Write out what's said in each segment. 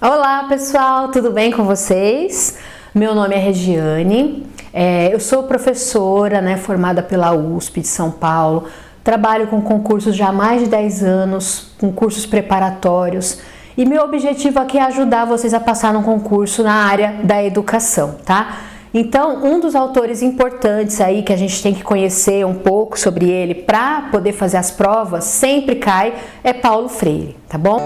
Olá pessoal, tudo bem com vocês? Meu nome é Regiane, eu sou professora, formada pela USP de São Paulo, trabalho com concursos já há mais de 10 anos, com cursos preparatórios, e meu objetivo aqui é ajudar vocês a passar num concurso na área da educação, tá? Então, um dos autores importantes aí que a gente tem que conhecer um pouco sobre ele para poder fazer as provas, sempre cai, é Paulo Freire, tá bom?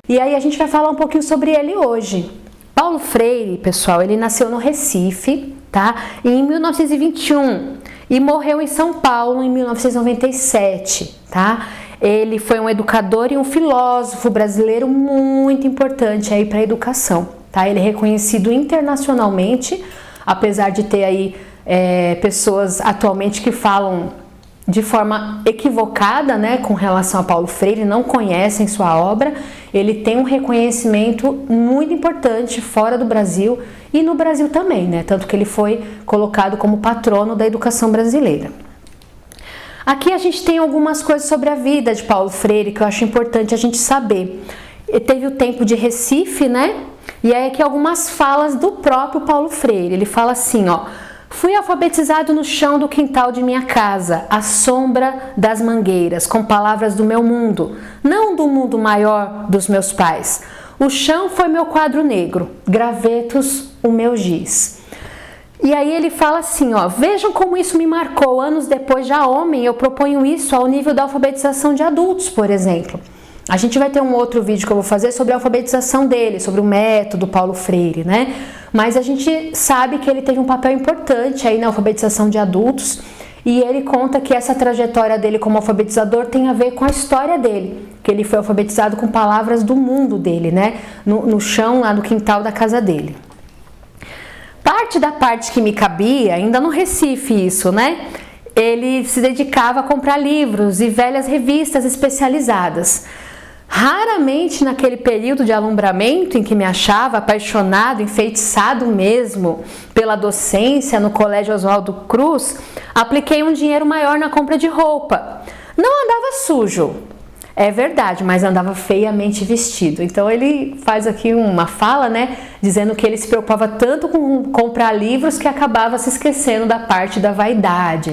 E aí a gente vai falar um pouquinho sobre ele hoje. Paulo Freire, pessoal, ele nasceu no Recife, tá? Em 1921 e morreu em São Paulo em 1997, tá? Ele foi um educador e um filósofo brasileiro muito importante aí para a educação, tá? Ele é reconhecido internacionalmente, apesar de ter aí pessoas atualmente que falam de forma equivocada, com relação a Paulo Freire, não conhecem sua obra. Ele tem um reconhecimento muito importante fora do Brasil e no Brasil também, tanto que ele foi colocado como patrono da educação brasileira. Aqui a gente tem algumas coisas sobre a vida de Paulo Freire que eu acho importante a gente saber. Ele teve o tempo de Recife, E aí aqui algumas falas do próprio Paulo Freire. Ele fala assim, fui alfabetizado no chão do quintal de minha casa, à sombra das mangueiras, com palavras do meu mundo, não do mundo maior dos meus pais. O chão foi meu quadro negro, gravetos o meu giz. E aí ele fala assim, vejam como isso me marcou. Anos depois, já homem, eu proponho isso ao nível da alfabetização de adultos, por exemplo. A gente vai ter um outro vídeo que eu vou fazer sobre a alfabetização dele, sobre o método Paulo Freire, Mas a gente sabe que ele teve um papel importante aí na alfabetização de adultos e ele conta que essa trajetória dele como alfabetizador tem a ver com a história dele, que ele foi alfabetizado com palavras do mundo dele, no chão lá no quintal da casa dele. Parte que me cabia, ainda no Recife isso, Ele se dedicava a comprar livros e velhas revistas especializadas. Raramente naquele período de alumbramento em que me achava apaixonado, enfeitiçado mesmo pela docência no Colégio Oswaldo Cruz, apliquei um dinheiro maior na compra de roupa. Não andava sujo, é verdade, mas andava feiamente vestido. Então ele faz aqui uma fala, dizendo que ele se preocupava tanto com comprar livros que acabava se esquecendo da parte da vaidade,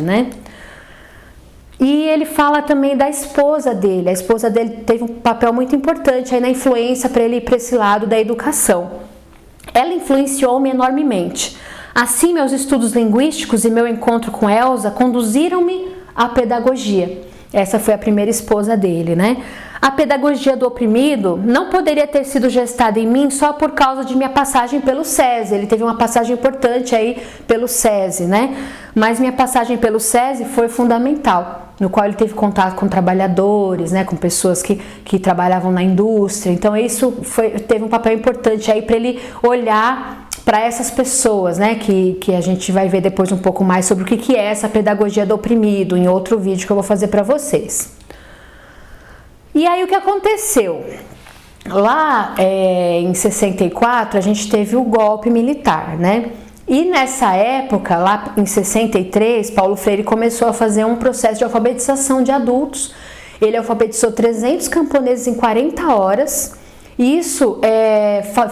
E ele fala também da esposa dele. A esposa dele teve um papel muito importante aí na influência para ele ir para esse lado da educação. Ela influenciou-me enormemente. Assim, meus estudos linguísticos e meu encontro com Elsa conduziram-me à pedagogia. Essa foi a primeira esposa dele, A pedagogia do oprimido não poderia ter sido gestada em mim só por causa de minha passagem pelo SESI. Ele teve uma passagem importante aí pelo SESI, Mas minha passagem pelo SESI foi fundamental, no qual ele teve contato com trabalhadores, com pessoas que trabalhavam na indústria. Então isso teve um papel importante aí para ele olhar para essas pessoas, que a gente vai ver depois um pouco mais sobre o que é essa pedagogia do oprimido, em outro vídeo que eu vou fazer para vocês. E aí o que aconteceu? Lá em 64 a gente teve o golpe militar, E nessa época, lá em 63, Paulo Freire começou a fazer um processo de alfabetização de adultos. Ele alfabetizou 300 camponeses em 40 horas. E isso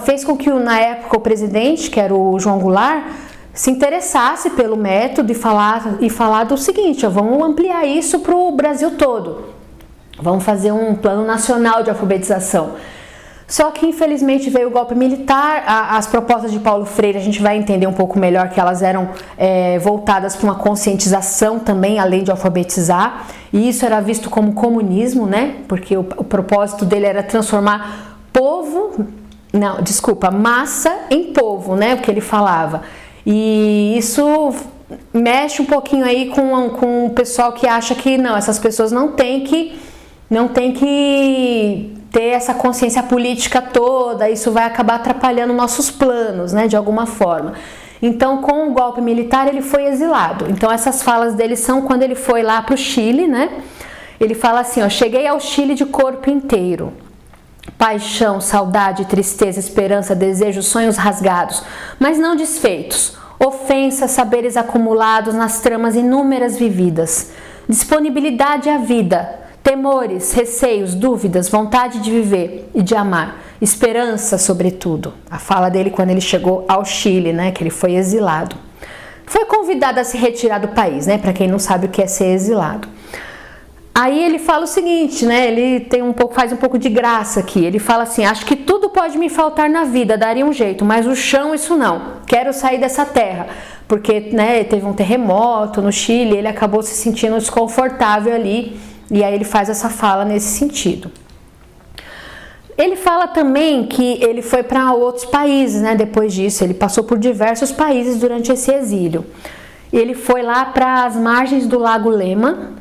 fez com que, na época, o presidente, que era o João Goulart, se interessasse pelo método e falar do seguinte, vamos ampliar isso para o Brasil todo. Vamos fazer um plano nacional de alfabetização. Só que, infelizmente, veio o golpe militar. As propostas de Paulo Freire, a gente vai entender um pouco melhor que elas eram voltadas para uma conscientização também, além de alfabetizar. E isso era visto como comunismo, Porque o propósito dele era transformar massa em povo, o que ele falava. E isso mexe um pouquinho aí com o pessoal que acha que não, essas pessoas não tem que ter essa consciência política toda, isso vai acabar atrapalhando nossos planos, de alguma forma. Então, com o golpe militar, ele foi exilado. Então, essas falas dele são quando ele foi lá para o Chile, Ele fala assim, cheguei ao Chile de corpo inteiro. paixão, saudade, tristeza, esperança, desejo, sonhos rasgados, mas não desfeitos, ofensas, saberes acumulados nas tramas inúmeras vividas, disponibilidade à vida, temores, receios, dúvidas, vontade de viver e de amar, esperança sobretudo. A fala dele quando ele chegou ao Chile, né, que ele foi exilado. Foi convidado a se retirar do país, né, para quem não sabe o que é ser exilado. Aí ele fala o seguinte, né, ele faz um pouco de graça aqui, ele fala assim: acho que tudo pode me faltar na vida, daria um jeito, mas o chão isso não, quero sair dessa terra, porque, né, teve um terremoto no Chile, ele acabou se sentindo desconfortável ali, e aí ele faz essa fala nesse sentido. Ele fala também que ele foi para outros países, né, depois disso, ele passou por diversos países durante esse exílio. Ele foi lá para as margens do Lago Lema,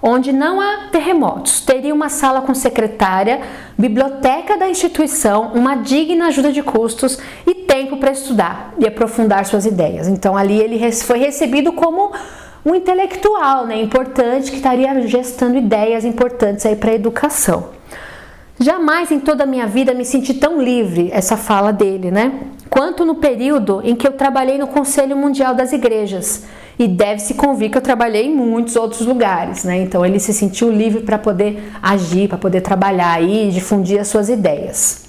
onde não há terremotos, teria uma sala com secretária, biblioteca da instituição, uma digna ajuda de custos e tempo para estudar e aprofundar suas ideias. Então ali ele foi recebido como um intelectual, né, importante, que estaria gestando ideias importantes aí para a educação. Jamais em toda a minha vida me senti tão livre, essa fala dele, né, quanto no período em que eu trabalhei no Conselho Mundial das Igrejas. E deve-se convir que eu trabalhei em muitos outros lugares, né? Então ele se sentiu livre para poder agir, para poder trabalhar e difundir as suas ideias.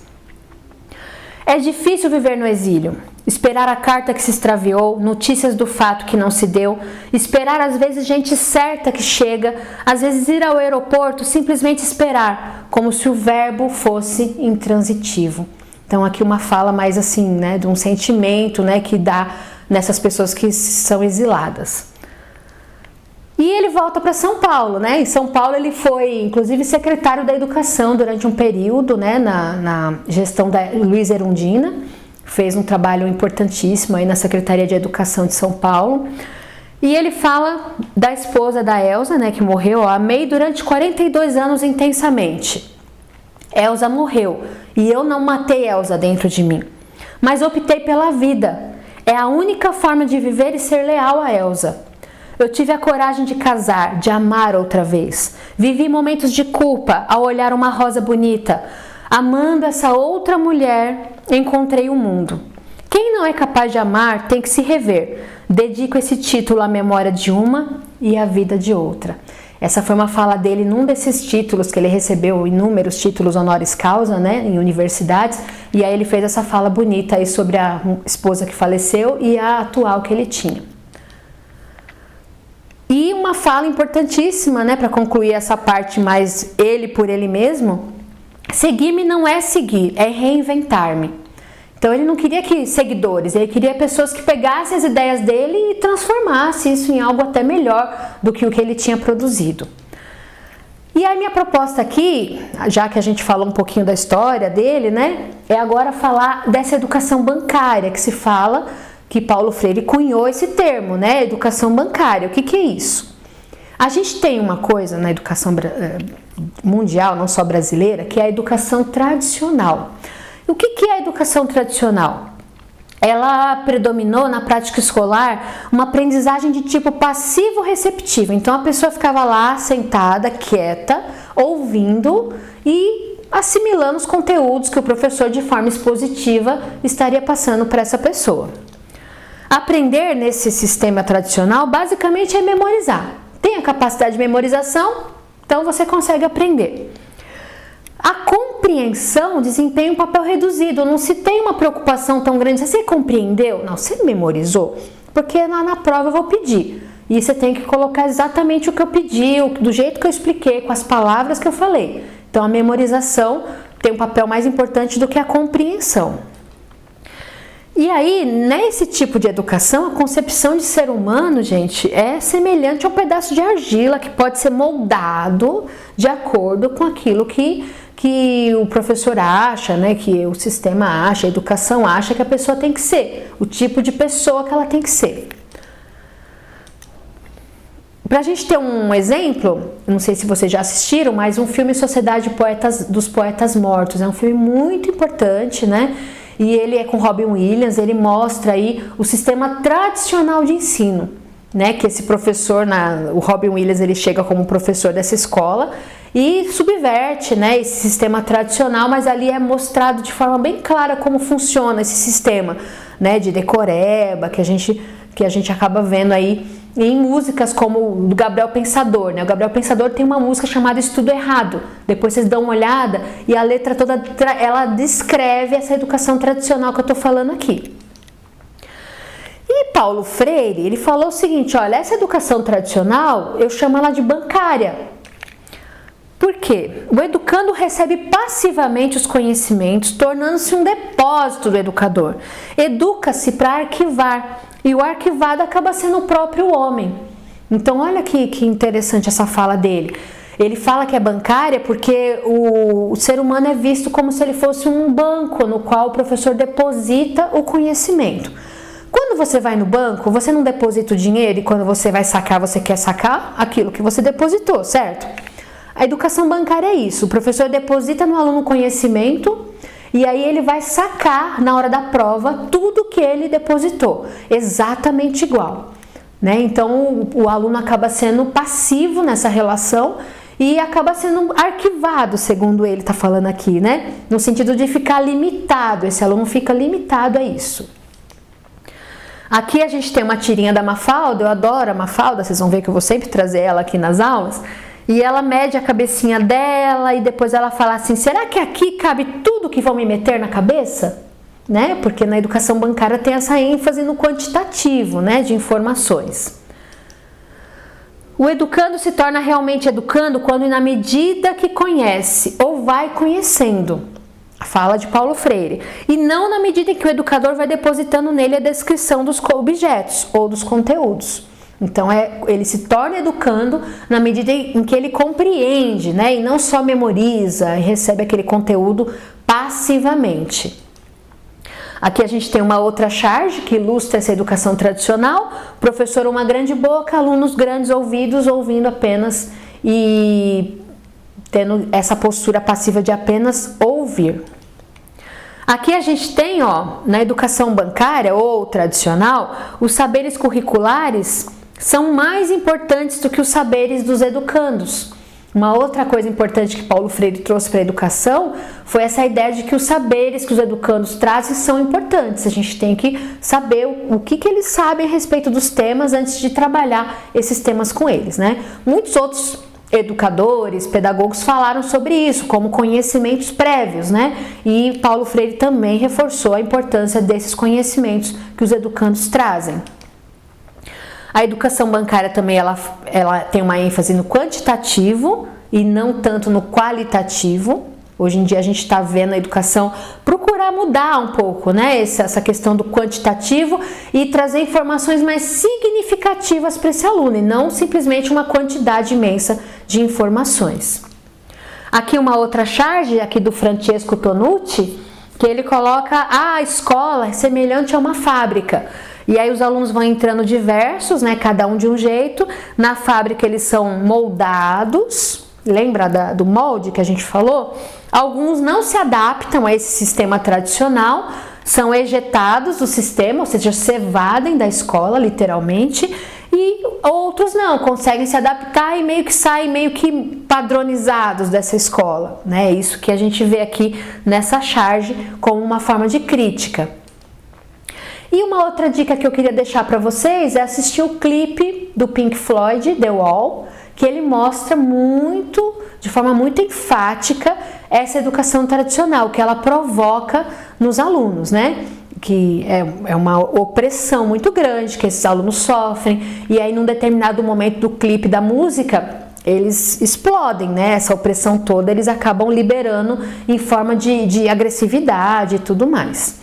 É difícil viver no exílio, esperar a carta que se extraviou, notícias do fato que não se deu, esperar às vezes gente certa que chega, às vezes ir ao aeroporto, simplesmente esperar, como se o verbo fosse intransitivo. Então aqui uma fala mais assim, né, de um sentimento, né, que dá nessas pessoas que são exiladas. E ele volta para São Paulo, né? Em São Paulo ele foi, inclusive, secretário da Educação durante um período, né? Na gestão da Luiz Erundina. Fez um trabalho importantíssimo aí na Secretaria de Educação de São Paulo. E ele fala da esposa da Elza, né? Que morreu. Amei durante 42 anos intensamente. Elza morreu e eu não matei Elza dentro de mim, mas optei pela vida. É a única forma de viver e ser leal a Elza. Eu tive a coragem de casar, de amar outra vez. Vivi momentos de culpa ao olhar uma rosa bonita. Amando essa outra mulher, encontrei o mundo. Quem não é capaz de amar tem que se rever. Dedico esse título à memória de uma e à vida de outra. Essa foi uma fala dele num desses títulos que ele recebeu, inúmeros títulos honoris causa, né, em universidades, e aí ele fez essa fala bonita aí sobre a esposa que faleceu e a atual que ele tinha. E uma fala importantíssima, né, para concluir essa parte mais ele por ele mesmo: seguir-me não é seguir, é reinventar-me. Então ele não queria seguidores, ele queria pessoas que pegassem as ideias dele e transformassem isso em algo até melhor do que o que ele tinha produzido. E a minha proposta aqui, já que a gente falou um pouquinho da história dele, né, é agora falar dessa educação bancária que se fala, que Paulo Freire cunhou esse termo, né, educação bancária. O que é isso? A gente tem uma coisa na educação mundial, não só brasileira, que é a educação tradicional. O que é a educação tradicional? Ela predominou na prática escolar uma aprendizagem de tipo passivo-receptivo. Então a pessoa ficava lá sentada, quieta, ouvindo e assimilando os conteúdos que o professor de forma expositiva estaria passando para essa pessoa. Aprender nesse sistema tradicional basicamente é memorizar. Tem a capacidade de memorização, então você consegue aprender. A compreensão desempenha um papel reduzido, não se tem uma preocupação tão grande. Você compreendeu? Não, você memorizou? Porque lá na prova eu vou pedir. E você tem que colocar exatamente o que eu pedi, do jeito que eu expliquei, com as palavras que eu falei. Então a memorização tem um papel mais importante do que a compreensão. E aí, nesse tipo de educação, a concepção de ser humano, gente, é semelhante a um pedaço de argila que pode ser moldado de acordo com aquilo que o professor acha, né, que o sistema acha, a educação acha que a pessoa tem que ser, o tipo de pessoa que ela tem que ser. Para a gente ter um exemplo, não sei se vocês já assistiram, mas um filme Sociedade dos Poetas Mortos, é um filme muito importante, né? E ele é com Robin Williams, ele mostra aí o sistema tradicional de ensino, né? Que esse professor, o Robin Williams, ele chega como professor dessa escola e subverte, né, esse sistema tradicional, mas ali é mostrado de forma bem clara como funciona esse sistema, né, de decoreba que a gente acaba vendo aí em músicas como o do Gabriel Pensador, né? O Gabriel Pensador tem uma música chamada Estudo Errado. Depois vocês dão uma olhada e a letra toda ela descreve essa educação tradicional que eu tô falando aqui. E Paulo Freire, ele falou o seguinte, olha, essa educação tradicional, eu chamo ela de bancária. Por quê? O educando recebe passivamente os conhecimentos, tornando-se um depósito do educador. Educa-se para arquivar, e o arquivado acaba sendo o próprio homem. Então, olha que interessante essa fala dele. Ele fala que é bancária porque o ser humano é visto como se ele fosse um banco no qual o professor deposita o conhecimento. Quando você vai no banco, você não deposita o dinheiro e quando você vai sacar, você quer sacar aquilo que você depositou, certo? A educação bancária é isso, o professor deposita no aluno conhecimento e aí ele vai sacar na hora da prova tudo que ele depositou, exatamente igual, né? Então o aluno acaba sendo passivo nessa relação e acaba sendo arquivado, segundo ele está falando aqui, né? No sentido de ficar limitado, esse aluno fica limitado a isso. Aqui a gente tem uma tirinha da Mafalda, eu adoro a Mafalda, vocês vão ver que eu vou sempre trazer ela aqui nas aulas. E ela mede a cabecinha dela e depois ela fala assim, será que aqui cabe tudo que vão me meter na cabeça? Né? Porque na educação bancária tem essa ênfase no quantitativo, né, de informações. O educando se torna realmente educando quando na medida que conhece ou vai conhecendo. Fala de Paulo Freire. E não na medida em que o educador vai depositando nele a descrição dos objetos ou dos conteúdos. Então, ele se torna educando na medida em que ele compreende, né? E não só memoriza e recebe aquele conteúdo passivamente. Aqui a gente tem uma outra charge que ilustra essa educação tradicional. Professor uma grande boca, alunos grandes ouvidos, ouvindo apenas e tendo essa postura passiva de apenas ouvir. Aqui a gente tem, ó, na educação bancária ou tradicional, os saberes curriculares são mais importantes do que os saberes dos educandos. Uma outra coisa importante que Paulo Freire trouxe para a educação foi essa ideia de que os saberes que os educandos trazem são importantes. A gente tem que saber o que eles sabem a respeito dos temas antes de trabalhar esses temas com eles, né? Muitos outros educadores, pedagogos falaram sobre isso, como conhecimentos prévios, né? E Paulo Freire também reforçou a importância desses conhecimentos que os educandos trazem. A educação bancária também ela tem uma ênfase no quantitativo e não tanto no qualitativo. Hoje em dia a gente está vendo a educação procurar mudar um pouco, né? Essa questão do quantitativo e trazer informações mais significativas para esse aluno e não simplesmente uma quantidade imensa de informações. Aqui uma outra charge aqui do Francesco Tonucci, que ele coloca a escola é semelhante a uma fábrica. E aí os alunos vão entrando diversos, né? Cada um de um jeito. Na fábrica eles são moldados. Lembra do molde que a gente falou? Alguns não se adaptam a esse sistema tradicional, são ejetados do sistema, ou seja, se evadem da escola, literalmente, e outros não, conseguem se adaptar e meio que saem meio que padronizados dessa escola, né? Isso que a gente vê aqui nessa charge como uma forma de crítica. E uma outra dica que eu queria deixar para vocês é assistir o clipe do Pink Floyd, The Wall, que ele mostra de forma muito enfática, essa educação tradicional, que ela provoca nos alunos, né? Que é uma opressão muito grande que esses alunos sofrem, e aí num determinado momento do clipe da música, eles explodem, né? Essa opressão toda eles acabam liberando em forma de agressividade e tudo mais.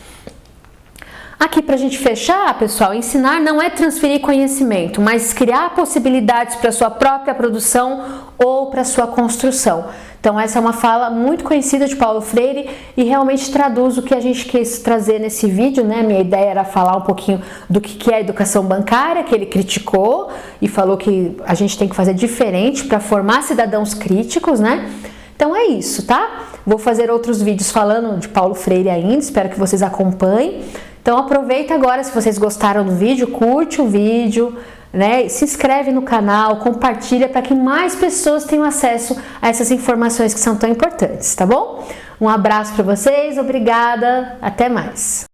Aqui para a gente fechar, pessoal, ensinar não é transferir conhecimento, mas criar possibilidades para a sua própria produção ou para a sua construção. Então essa é uma fala muito conhecida de Paulo Freire e realmente traduz o que a gente quis trazer nesse vídeo, né? Minha ideia era falar um pouquinho do que é a educação bancária, que ele criticou e falou que a gente tem que fazer diferente para formar cidadãos críticos, né? Então é isso, tá? Vou fazer outros vídeos falando de Paulo Freire ainda, espero que vocês acompanhem. Então aproveita agora, se vocês gostaram do vídeo, curte o vídeo, né? Se inscreve no canal, compartilha para que mais pessoas tenham acesso a essas informações que são tão importantes, tá bom? Um abraço para vocês, obrigada, até mais!